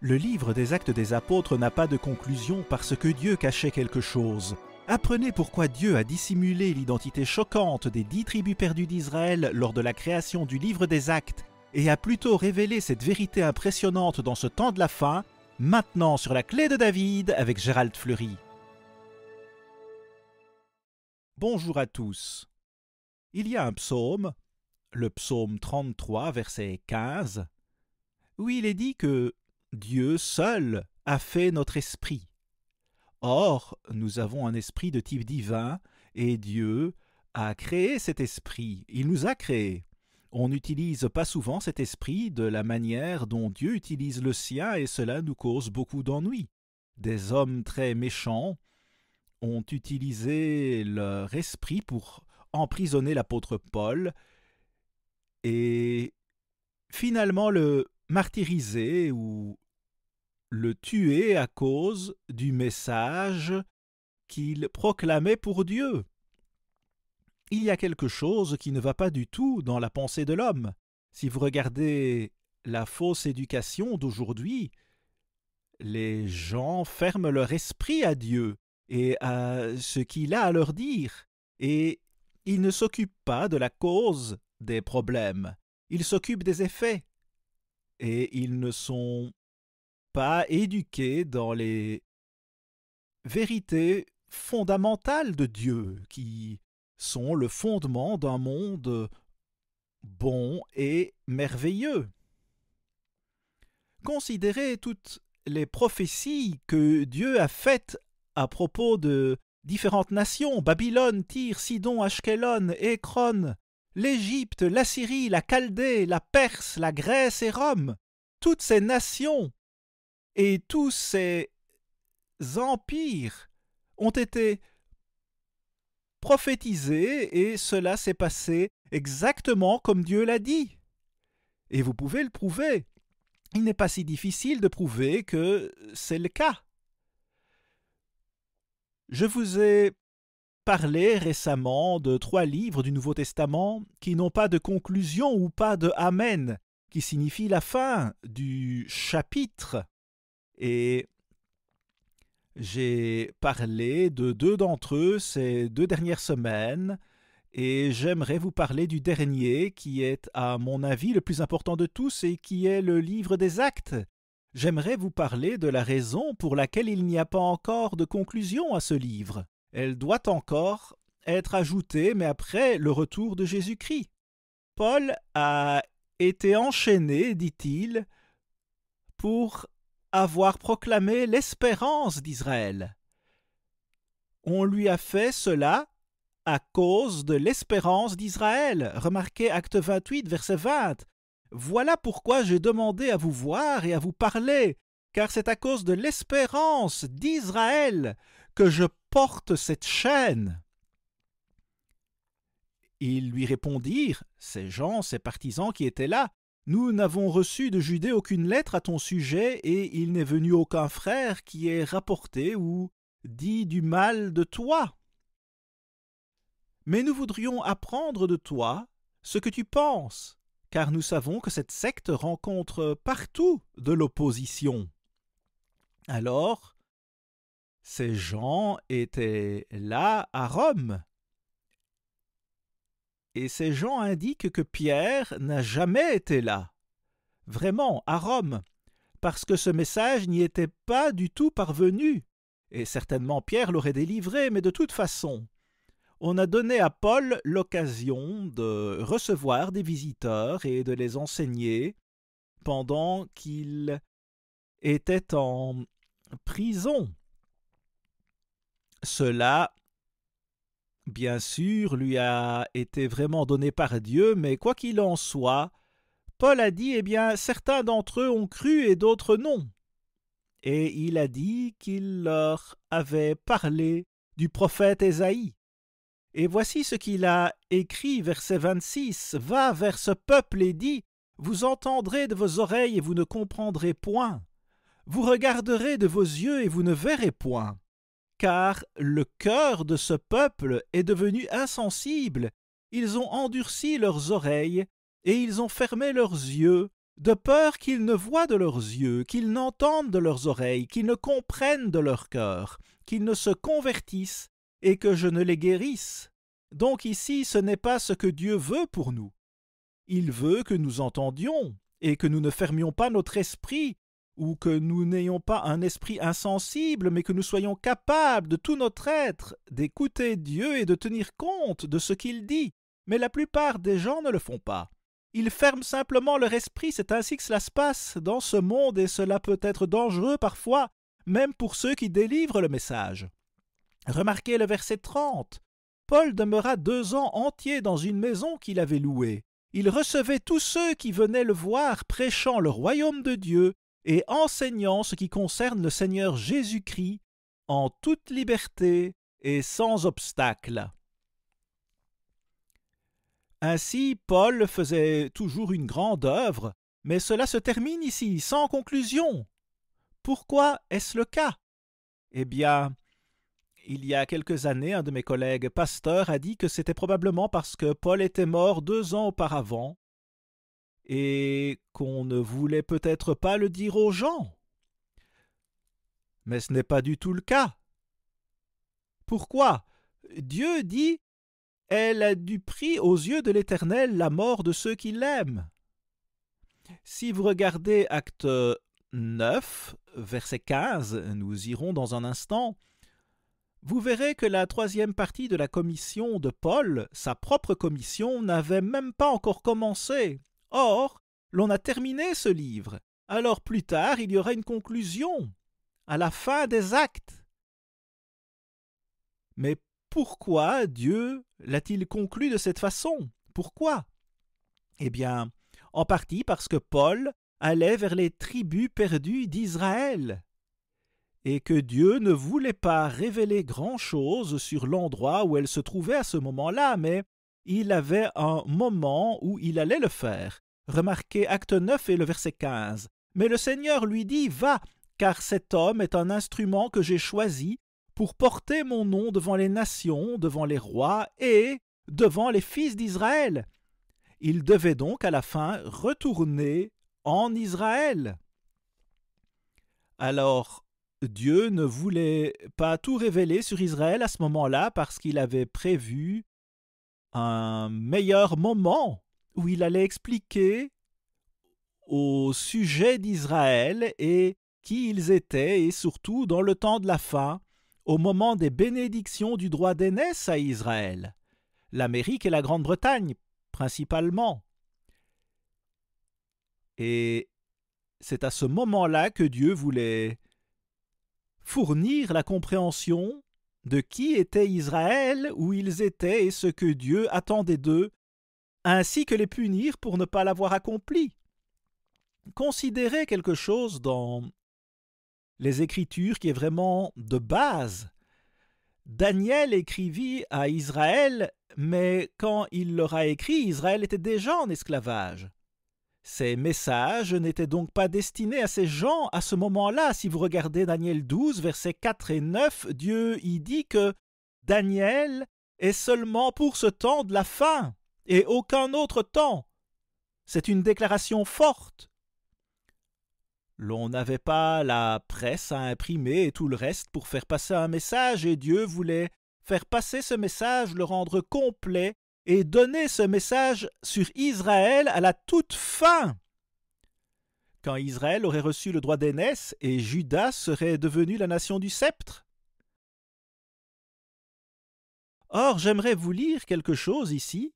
Le livre des Actes des Apôtres n'a pas de conclusion parce que Dieu cachait quelque chose. Apprenez pourquoi Dieu a dissimulé l'identité choquante des 10 tribus perdues d'Israël lors de la création du livre des Actes et a plutôt révélé cette vérité impressionnante dans ce temps de la fin, maintenant sur la clé de David avec Gérald Fleury. Bonjour à tous. Il y a un psaume, le psaume 33, verset 15, où il est dit que Dieu seul a fait notre esprit. Or, nous avons un esprit de type divin et Dieu a créé cet esprit. Il nous a créés. On n'utilise pas souvent cet esprit de la manière dont Dieu utilise le sien et cela nous cause beaucoup d'ennuis. Des hommes très méchants ont utilisé leur esprit pour emprisonner l'apôtre Paul et finalement le martyriser ou le tuer à cause du message qu'il proclamait pour Dieu. Il y a quelque chose qui ne va pas du tout dans la pensée de l'homme. Si vous regardez la fausse éducation d'aujourd'hui, les gens ferment leur esprit à Dieu et à ce qu'il a à leur dire, et ils ne s'occupent pas de la cause des problèmes, ils s'occupent des effets, et ils ne sont pas éduqués dans les vérités fondamentales de Dieu, qui sont le fondement d'un monde bon et merveilleux. Considérez toutes les prophéties que Dieu a faites à propos de différentes nations, Babylone, Tyr, Sidon, Ashkelon, Écron, l'Égypte, l'Assyrie, la Chaldée, la Perse, la Grèce et Rome. Toutes ces nations et tous ces empires ont été prophétisés et cela s'est passé exactement comme Dieu l'a dit. Et vous pouvez le prouver. Il n'est pas si difficile de prouver que c'est le cas. Je vous ai parlé récemment de 3 livres du Nouveau Testament qui n'ont pas de conclusion ou pas de Amen, qui signifie la fin du chapitre. Et j'ai parlé de 2 d'entre eux ces 2 dernières semaines, et j'aimerais vous parler du dernier, qui est, à mon avis, le plus important de tous, et qui est le livre des Actes. J'aimerais vous parler de la raison pour laquelle il n'y a pas encore de conclusion à ce livre. Elle doit encore être ajoutée, mais après le retour de Jésus-Christ. Paul a été enchaîné, dit-il, pour avoir proclamé l'espérance d'Israël. On lui a fait cela à cause de l'espérance d'Israël. Remarquez Acte 28, verset 20. Voilà pourquoi j'ai demandé à vous voir et à vous parler, car c'est à cause de l'espérance d'Israël que je porte cette chaîne. Ils lui répondirent, ces gens, ces partisans qui étaient là, nous n'avons reçu de Judée aucune lettre à ton sujet, et il n'est venu aucun frère qui ait rapporté ou dit du mal de toi. Mais nous voudrions apprendre de toi ce que tu penses, car nous savons que cette secte rencontre partout de l'opposition. Alors, ces gens étaient là à Rome. Et ces gens indiquent que Pierre n'a jamais été là, vraiment, à Rome, parce que ce message n'y était pas du tout parvenu. Et certainement Pierre l'aurait délivré, mais de toute façon, on a donné à Paul l'occasion de recevoir des visiteurs et de les enseigner pendant qu'il était en prison. Cela, bien sûr, lui a été vraiment donné par Dieu, mais quoi qu'il en soit, Paul a dit, eh bien, certains d'entre eux ont cru et d'autres non. Et il a dit qu'il leur avait parlé du prophète Ésaïe. Et voici ce qu'il a écrit, verset 26, « Va vers ce peuple et dis, vous entendrez de vos oreilles et vous ne comprendrez point. Vous regarderez de vos yeux et vous ne verrez point. Car le cœur de ce peuple est devenu insensible, ils ont endurci leurs oreilles, et ils ont fermé leurs yeux, de peur qu'ils ne voient de leurs yeux, qu'ils n'entendent de leurs oreilles, qu'ils ne comprennent de leur cœur, qu'ils ne se convertissent et que je ne les guérisse. Donc ici, ce n'est pas ce que Dieu veut pour nous. Il veut que nous entendions et que nous ne fermions pas notre esprit ou que nous n'ayons pas un esprit insensible, mais que nous soyons capables de tout notre être d'écouter Dieu et de tenir compte de ce qu'il dit. Mais la plupart des gens ne le font pas. Ils ferment simplement leur esprit, c'est ainsi que cela se passe dans ce monde et cela peut être dangereux parfois, même pour ceux qui délivrent le message. Remarquez le verset 30. Paul demeura 2 ans entiers dans une maison qu'il avait louée. Il recevait tous ceux qui venaient le voir prêchant le royaume de Dieu et enseignant ce qui concerne le Seigneur Jésus-Christ en toute liberté et sans obstacle. Ainsi, Paul faisait toujours une grande œuvre, mais cela se termine ici, sans conclusion. Pourquoi est-ce le cas? Eh bien, il y a quelques années, un de mes collègues pasteurs a dit que c'était probablement parce que Paul était mort 2 ans auparavant et qu'on ne voulait peut-être pas le dire aux gens. Mais ce n'est pas du tout le cas. Pourquoi? Dieu dit « Elle a du prix aux yeux de l'Éternel la mort de ceux qui l'aiment ». Si vous regardez Acte 9, verset 15, nous irons dans un instant, vous verrez que la 3e partie de la commission de Paul, sa propre commission, n'avait même pas encore commencé. Or, l'on a terminé ce livre. Alors plus tard, il y aura une conclusion, à la fin des actes. Mais pourquoi Dieu l'a-t-il conclu de cette façon? Pourquoi? Eh bien, en partie parce que Paul allait vers les tribus perdues d'Israël et que Dieu ne voulait pas révéler grand-chose sur l'endroit où elles se trouvaient à ce moment-là, mais il avait un moment où il allait le faire. Remarquez Acte 9 et le verset 15. Mais le Seigneur lui dit « Va, car cet homme est un instrument que j'ai choisi pour porter mon nom devant les nations, devant les rois et devant les fils d'Israël. » Il devait donc à la fin retourner en Israël. Alors, Dieu ne voulait pas tout révéler sur Israël à ce moment-là parce qu'il avait prévu un meilleur moment où il allait expliquer au sujet d'Israël et qui ils étaient et surtout dans le temps de la fin, au moment des bénédictions du droit d'aînesse à Israël, l'Amérique et la Grande-Bretagne principalement. Et c'est à ce moment-là que Dieu voulait fournir la compréhension de qui était Israël, où ils étaient et ce que Dieu attendait d'eux, ainsi que les punir pour ne pas l'avoir accompli. Considérez quelque chose dans les Écritures qui est vraiment de base. Daniel écrivit à Israël, mais quand il leur a écrit, Israël était déjà en esclavage. Ces messages n'étaient donc pas destinés à ces gens à ce moment-là. Si vous regardez Daniel 12, versets 4 et 9, Dieu y dit que Daniel est seulement pour ce temps de la fin et aucun autre temps. C'est une déclaration forte. L'on n'avait pas la presse à imprimer et tout le reste pour faire passer un message et Dieu voulait faire passer ce message, le rendre complet et donner ce message sur Israël à la toute fin. Quand Israël aurait reçu le droit d'aînesse et Juda serait devenu la nation du sceptre. Or, j'aimerais vous lire quelque chose ici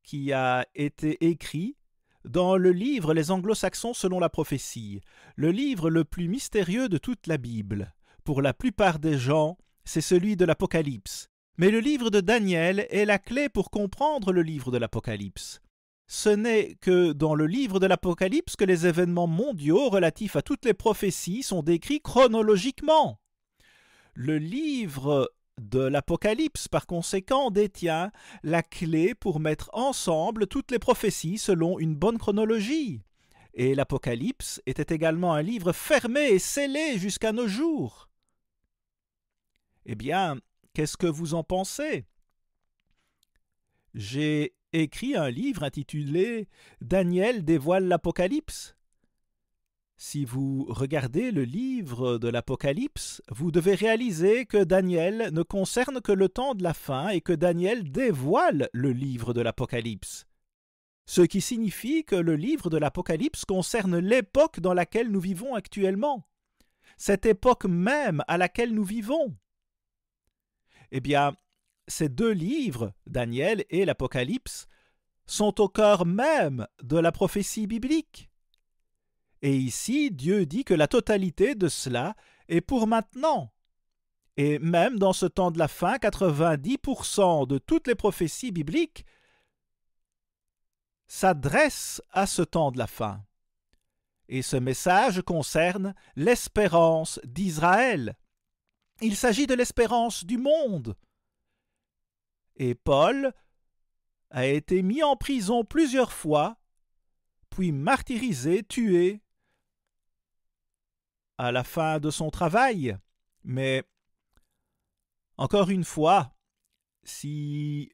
qui a été écrit dans le livre Les Anglo-Saxons selon la prophétie, le livre le plus mystérieux de toute la Bible. Pour la plupart des gens, c'est celui de l'Apocalypse. Mais le livre de Daniel est la clé pour comprendre le livre de l'Apocalypse. Ce n'est que dans le livre de l'Apocalypse que les événements mondiaux relatifs à toutes les prophéties sont décrits chronologiquement. Le livre de l'Apocalypse, par conséquent, détient la clé pour mettre ensemble toutes les prophéties selon une bonne chronologie. Et l'Apocalypse était également un livre fermé et scellé jusqu'à nos jours. Eh bien, qu'est-ce que vous en pensez? J'ai écrit un livre intitulé « Daniel dévoile l'Apocalypse ». Si vous regardez le livre de l'Apocalypse, vous devez réaliser que Daniel ne concerne que le temps de la fin et que Daniel dévoile le livre de l'Apocalypse. Ce qui signifie que le livre de l'Apocalypse concerne l'époque dans laquelle nous vivons actuellement, cette époque même à laquelle nous vivons. Eh bien, ces deux livres, Daniel et l'Apocalypse, sont au cœur même de la prophétie biblique. Et ici, Dieu dit que la totalité de cela est pour maintenant. Et même dans ce temps de la fin, 90% de toutes les prophéties bibliques s'adressent à ce temps de la fin. Et ce message concerne l'espérance d'Israël. Il s'agit de l'espérance du monde. Et Paul a été mis en prison plusieurs fois, puis martyrisé, tué à la fin de son travail. Mais, encore une fois, si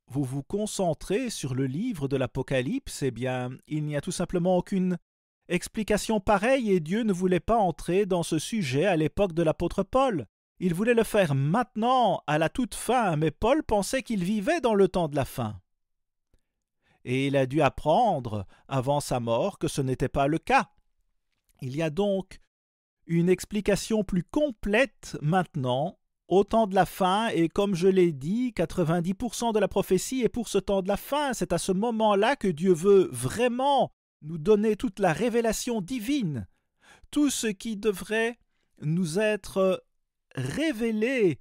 vous vous concentrez sur le livre de l'Apocalypse, eh bien, il n'y a tout simplement aucune explication pareille et Dieu ne voulait pas entrer dans ce sujet à l'époque de l'apôtre Paul. Il voulait le faire maintenant, à la toute fin, mais Paul pensait qu'il vivait dans le temps de la fin. Et il a dû apprendre, avant sa mort, que ce n'était pas le cas. Il y a donc une explication plus complète maintenant au temps de la fin, et comme je l'ai dit, 90% de la prophétie est pour ce temps de la fin. C'est à ce moment-là que Dieu veut vraiment nous donner toute la révélation divine, tout ce qui devrait nous être révélé,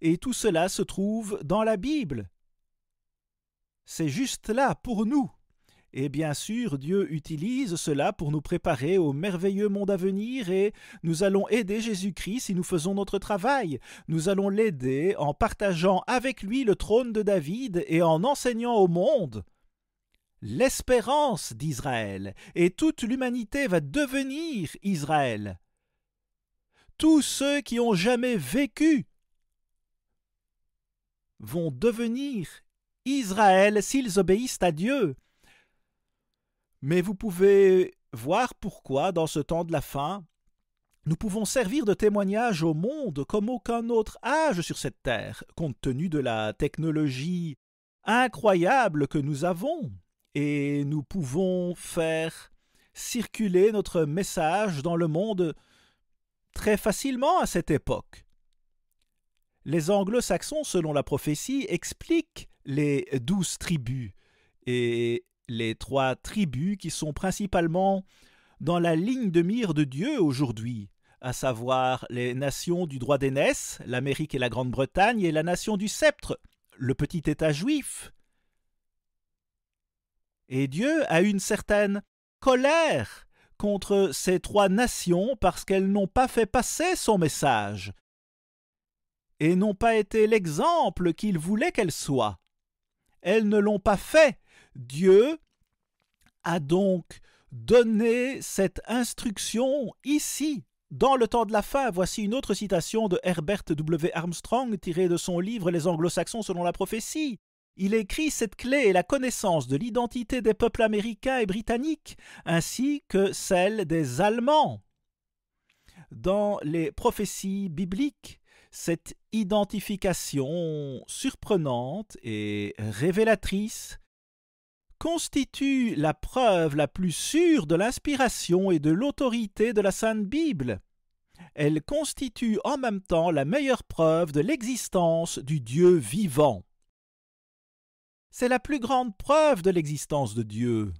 et tout cela se trouve dans la Bible. C'est juste là pour nous. Et bien sûr, Dieu utilise cela pour nous préparer au merveilleux monde à venir et nous allons aider Jésus-Christ si nous faisons notre travail. Nous allons l'aider en partageant avec lui le trône de David et en enseignant au monde l'espérance d'Israël. Et toute l'humanité va devenir Israël. Tous ceux qui ont jamais vécu vont devenir Israël s'ils obéissent à Dieu. Mais vous pouvez voir pourquoi, dans ce temps de la fin, nous pouvons servir de témoignage au monde comme aucun autre âge sur cette terre, compte tenu de la technologie incroyable que nous avons, et nous pouvons faire circuler notre message dans le monde très facilement à cette époque. Les anglo-saxons, selon la prophétie, expliquent les 12 tribus, et les 3 tribus qui sont principalement dans la ligne de mire de Dieu aujourd'hui, à savoir les nations du droit d'aînesse, l'Amérique et la Grande-Bretagne, et la nation du sceptre, le petit État juif. Et Dieu a une certaine colère contre ces 3 nations parce qu'elles n'ont pas fait passer son message et n'ont pas été l'exemple qu'il voulait qu'elles soient. Elles ne l'ont pas fait. Dieu a donc donné cette instruction ici, dans le temps de la fin. Voici une autre citation de Herbert W. Armstrong tirée de son livre « Les Anglo-Saxons selon la prophétie ». Il écrit « Cette clé est la connaissance de l'identité des peuples américains et britanniques, ainsi que celle des Allemands. » Dans les prophéties bibliques, cette identification surprenante et révélatrice constitue la preuve la plus sûre de l'inspiration et de l'autorité de la Sainte Bible. Elle constitue en même temps la meilleure preuve de l'existence du Dieu vivant. C'est la plus grande preuve de l'existence de Dieu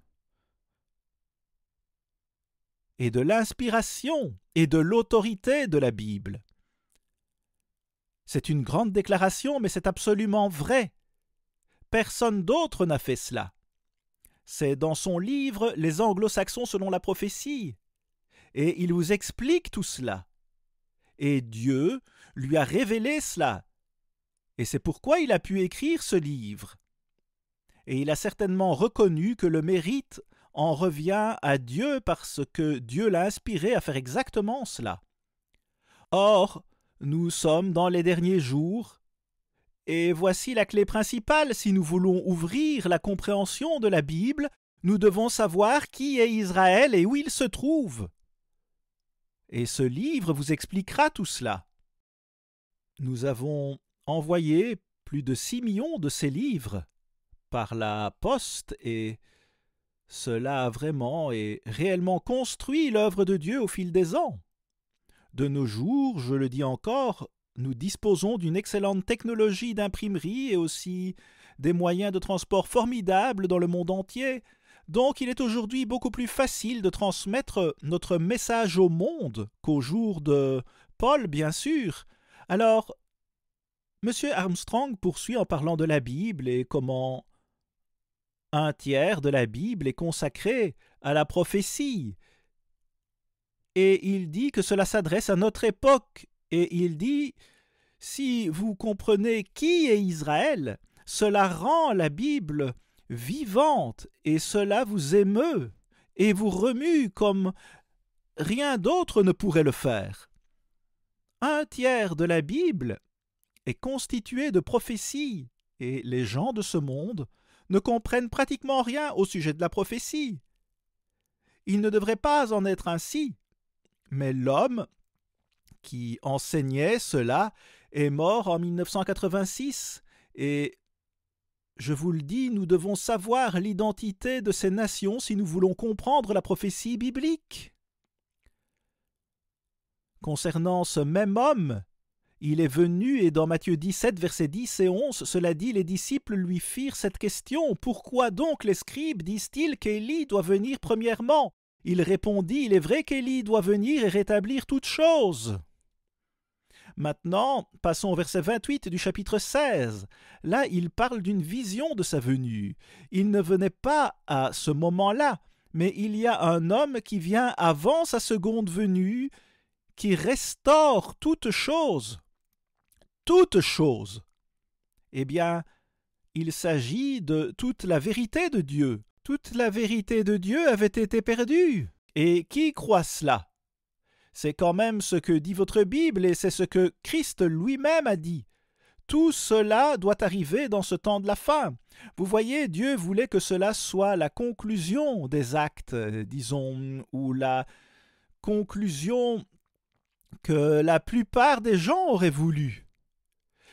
et de l'inspiration et de l'autorité de la Bible. C'est une grande déclaration, mais c'est absolument vrai. Personne d'autre n'a fait cela. C'est dans son livre « Les Anglo-Saxons selon la prophétie ». Et il vous explique tout cela. Et Dieu lui a révélé cela. Et c'est pourquoi il a pu écrire ce livre. Et il a certainement reconnu que le mérite en revient à Dieu parce que Dieu l'a inspiré à faire exactement cela. Or, nous sommes dans les derniers jours Et voici la clé principale. Si nous voulons ouvrir la compréhension de la Bible, nous devons savoir qui est Israël et où il se trouve. Et ce livre vous expliquera tout cela. Nous avons envoyé plus de 6 millions de ces livres par la poste et cela a vraiment et réellement construit l'œuvre de Dieu au fil des ans. De nos jours, je le dis encore, nous disposons d'une excellente technologie d'imprimerie et aussi des moyens de transport formidables dans le monde entier. Donc il est aujourd'hui beaucoup plus facile de transmettre notre message au monde qu'au jour de Paul, bien sûr. Alors, M. Armstrong poursuit en parlant de la Bible et comment un tiers de la Bible est consacré à la prophétie. Et il dit que cela s'adresse à notre époque. Et il dit, si vous comprenez qui est Israël, cela rend la Bible vivante et cela vous émeut et vous remue comme rien d'autre ne pourrait le faire. Un tiers de la Bible est constitué de prophéties et les gens de ce monde ne comprennent pratiquement rien au sujet de la prophétie. Il ne devrait pas en être ainsi, mais l'homme qui enseignait cela est mort en 1986 et je vous le dis, nous devons savoir l'identité de ces nations si nous voulons comprendre la prophétie biblique. Concernant ce même homme, il est venu et dans Matthieu 17, versets 10 et 11, cela dit, les disciples lui firent cette question. Pourquoi donc les scribes disent-ils qu'Élie doit venir premièrement? Il répondit, il est vrai qu'Élie doit venir et rétablir toutes choses. Maintenant, passons au verset 28 du chapitre 16. Là, il parle d'une vision de sa venue. Il ne venait pas à ce moment-là, mais il y a un homme qui vient avant sa seconde venue, qui restaure toutes choses. Toutes choses. Eh bien, il s'agit de toute la vérité de Dieu. Toute la vérité de Dieu avait été perdue. Et qui croit cela? C'est quand même ce que dit votre Bible et c'est ce que Christ lui-même a dit. Tout cela doit arriver dans ce temps de la fin. Vous voyez, Dieu voulait que cela soit la conclusion des actes, disons, ou la conclusion que la plupart des gens auraient voulu.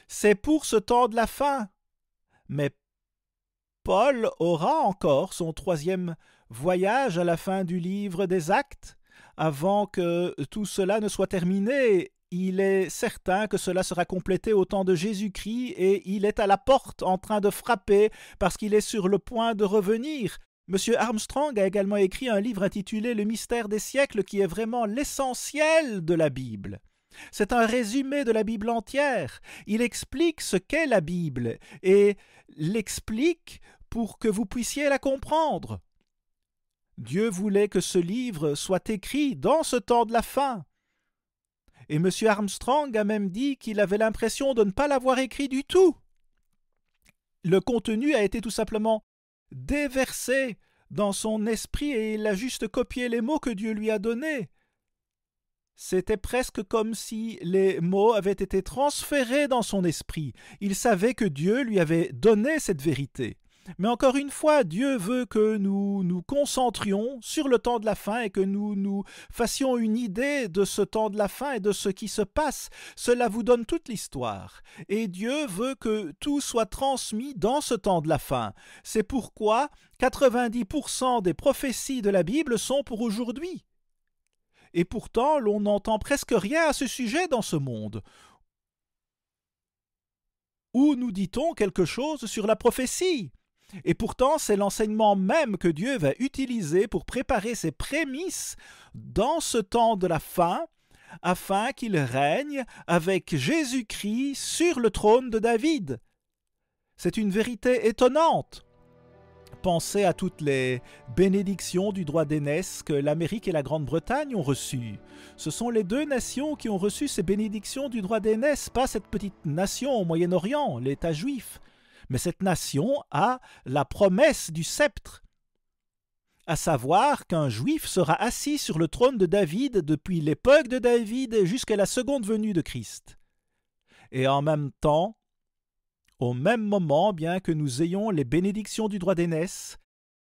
C'est pour ce temps de la fin. Mais Paul aura encore son 3e voyage à la fin du livre des Actes. Avant que tout cela ne soit terminé, il est certain que cela sera complété au temps de Jésus-Christ et il est à la porte en train de frapper parce qu'il est sur le point de revenir. M. Armstrong a également écrit un livre intitulé « Le mystère des siècles » qui est vraiment l'essentiel de la Bible. C'est un résumé de la Bible entière. Il explique ce qu'est la Bible et l'explique pour que vous puissiez la comprendre. Dieu voulait que ce livre soit écrit dans ce temps de la fin. Et M. Armstrong a même dit qu'il avait l'impression de ne pas l'avoir écrit du tout. Le contenu a été tout simplement déversé dans son esprit et il a juste copié les mots que Dieu lui a donnés. C'était presque comme si les mots avaient été transférés dans son esprit. Il savait que Dieu lui avait donné cette vérité. Mais encore une fois, Dieu veut que nous nous concentrions sur le temps de la fin et que nous nous fassions une idée de ce temps de la fin et de ce qui se passe. Cela vous donne toute l'histoire. Et Dieu veut que tout soit transmis dans ce temps de la fin. C'est pourquoi 90% des prophéties de la Bible sont pour aujourd'hui. Et pourtant, l'on n'entend presque rien à ce sujet dans ce monde. Où nous dit-on quelque chose sur la prophétie? Et pourtant, c'est l'enseignement même que Dieu va utiliser pour préparer ses prémices dans ce temps de la fin, afin qu'il règne avec Jésus-Christ sur le trône de David. C'est une vérité étonnante. Pensez à toutes les bénédictions du droit d'aînesse que l'Amérique et la Grande-Bretagne ont reçues. Ce sont les deux nations qui ont reçu ces bénédictions du droit d'aînesse, pas cette petite nation au Moyen-Orient, l'État juif. Mais cette nation a la promesse du sceptre, à savoir qu'un juif sera assis sur le trône de David depuis l'époque de David jusqu'à la seconde venue de Christ. Et en même temps, Au même moment, bien que nous ayons les bénédictions du droit d'aînesse,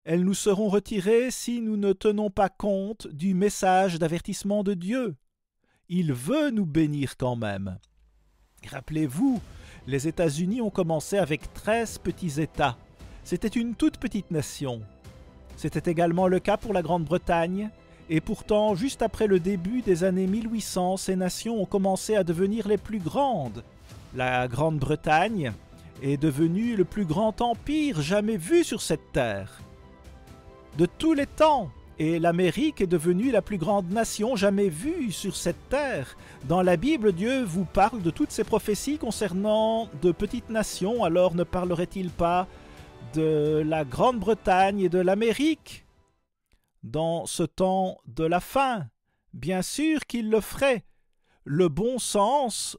elles nous seront retirées si nous ne tenons pas compte du message d'avertissement de Dieu. Il veut nous bénir quand même. Rappelez-vous, les États-Unis ont commencé avec 13 petits États. C'était une toute petite nation. C'était également le cas pour la Grande-Bretagne, et pourtant, juste après le début des années 1800, ces nations ont commencé à devenir les plus grandes. La Grande-Bretagne est devenue le plus grand empire jamais vu sur cette terre, de tous les temps, et l'Amérique est devenue la plus grande nation jamais vue sur cette terre. Dans la Bible, Dieu vous parle de toutes ces prophéties concernant de petites nations, alors ne parlerait-il pas de la Grande-Bretagne et de l'Amérique dans ce temps de la fin? Bien sûr qu'il le ferait. Le bon sens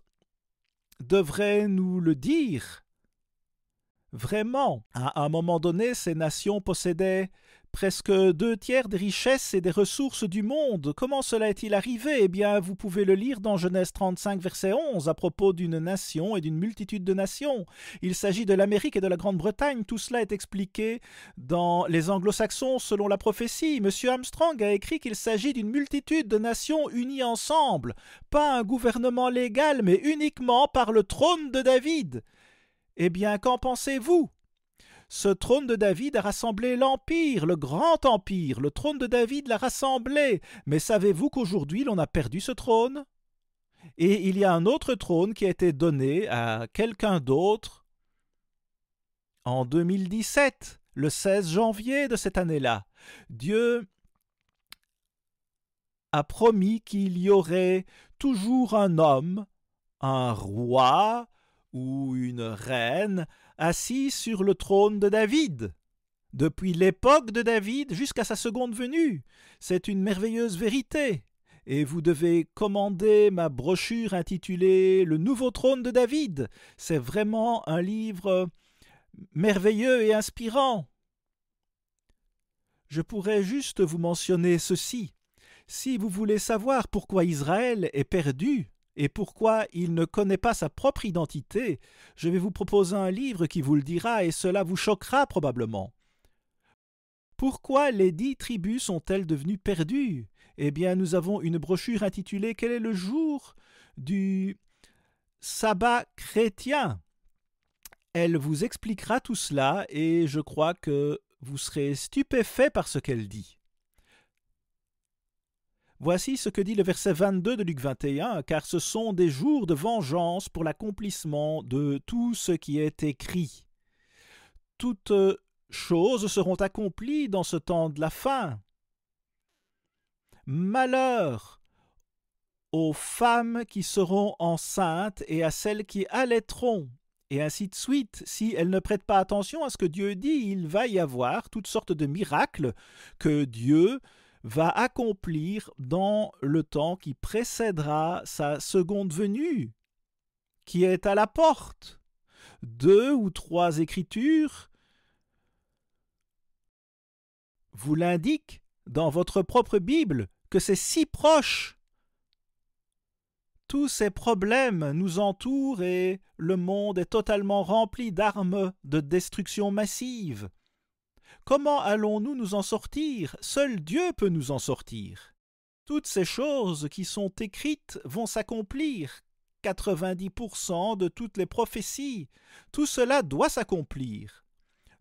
devrait nous le dire. Vraiment, à un moment donné, ces nations possédaient presque 2/3 des richesses et des ressources du monde. Comment cela est-il arrivé? Eh bien, vous pouvez le lire dans Genèse 35, verset 11, à propos d'une nation et d'une multitude de nations. Il s'agit de l'Amérique et de la Grande-Bretagne. Tout cela est expliqué dans les Anglo-Saxons selon la prophétie. M. Armstrong a écrit qu'il s'agit d'une multitude de nations unies ensemble, pas un gouvernement légal, mais uniquement par le trône de David. Eh bien, qu'en pensez-vous? Ce trône de David a rassemblé l'Empire, le grand empire. Le trône de David l'a rassemblé. Mais savez-vous qu'aujourd'hui l'on a perdu ce trône? Et il y a un autre trône qui a été donné à quelqu'un d'autre en 2017, le 16 janvier de cette année-là. Dieu a promis qu'il y aurait toujours un homme, un roi ou une reine assis sur le trône de David, depuis l'époque de David jusqu'à sa seconde venue. C'est une merveilleuse vérité. Et vous devez commander ma brochure intitulée « Le nouveau trône de David ». C'est vraiment un livre merveilleux et inspirant. Je pourrais juste vous mentionner ceci. Si vous voulez savoir pourquoi Israël est perdu, et pourquoi il ne connaît pas sa propre identité, je vais vous proposer un livre qui vous le dira et cela vous choquera probablement. Pourquoi les 10 tribus sont-elles devenues perdues? Eh bien, nous avons une brochure intitulée « Quel est le jour du sabbat chrétien ?» Elle vous expliquera tout cela et je crois que vous serez stupéfait par ce qu'elle dit. Voici ce que dit le verset 22 de Luc 21, « Car ce sont des jours de vengeance pour l'accomplissement de tout ce qui est écrit. Toutes choses seront accomplies dans ce temps de la fin. Malheur aux femmes qui seront enceintes et à celles qui allaiteront. » Et ainsi de suite. Si elles ne prêtent pas attention à ce que Dieu dit, il va y avoir toutes sortes de miracles que Dieu va accomplir dans le temps qui précédera sa seconde venue, qui est à la porte. 2 ou 3 écritures vous l'indiquent dans votre propre Bible que c'est si proche. Tous ces problèmes nous entourent et le monde est totalement rempli d'armes de destruction massive. Comment allons-nous nous en sortir? Seul Dieu peut nous en sortir. Toutes ces choses qui sont écrites vont s'accomplir. 90% de toutes les prophéties, tout cela doit s'accomplir.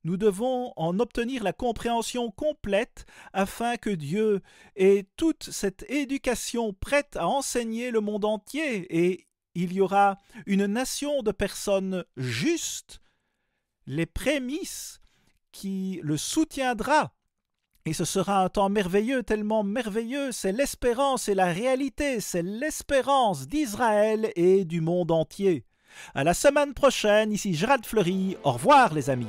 Nous devons en obtenir la compréhension complète afin que Dieu ait toute cette éducation prête à enseigner le monde entier et il y aura une nation de personnes justes, les prémices qui le soutiendra. Et ce sera un temps merveilleux, tellement merveilleux, c'est l'espérance et la réalité, c'est l'espérance d'Israël et du monde entier. À la semaine prochaine, ici Gérald Fleury, au revoir les amis.